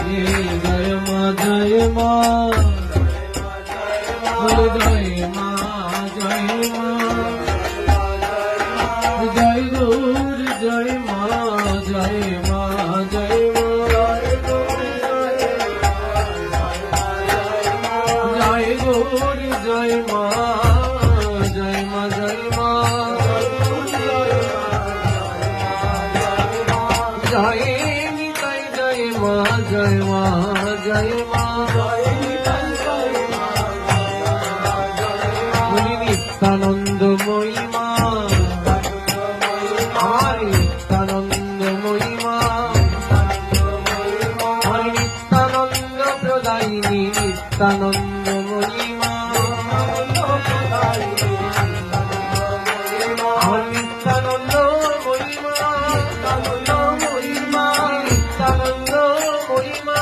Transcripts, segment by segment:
জয় মা জয় মা জয় মা জয় মা জয় গৌর জয় মা জয় মা জয় মা জয় গৌর জয় মা জয় মা জয় মা জয় নিতাই জয় মা জয় মা জয় মা নিত্যানন্দময়ী মা হরে নিত্যানন্দময়ী মা হরে নিত্যানন্দ প্রদায়িনী নিত্যানন্দময়ী মা হরে নিত্যানন্দময়ী মা আনন্দময়ী মা নিত্যানন্দময়ী মা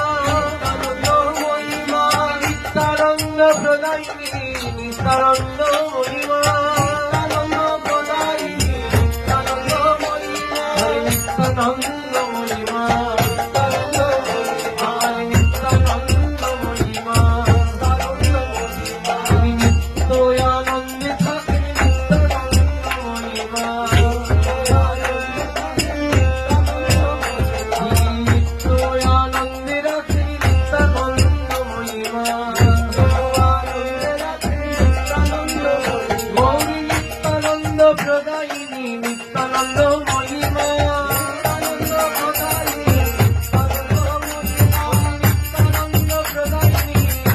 আনন্দময়ী মা নিত্যানন্দ প্রদায়িনী নিত্যানন্দময়ী মা আনন্দ প্রদায়িনী নিত্যানন্দময়ী মা নিত্যানন্দময়ী মা নিত্যানন্দময়ী মা নিত্য আনন্দে থাকে নিত্যানন্দময়ী মা নিত্য আনন্দে রাখে নিত্যানন্দময়ী মা গৌরী নিত্যানন্দ প্রদায়িনী নিত্যানন্দময়ী মা আনন্দ প্রদায়িনী নিত্যানন্দ প্রদায়িনী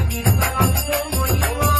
নিত্যানন্দময়ী মা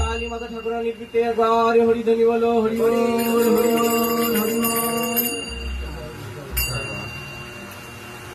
কালী মাতা ঠাকুরানী প্রীতি একবার হরিধ্বনি বলো হরি বল হরি বল হরি বল।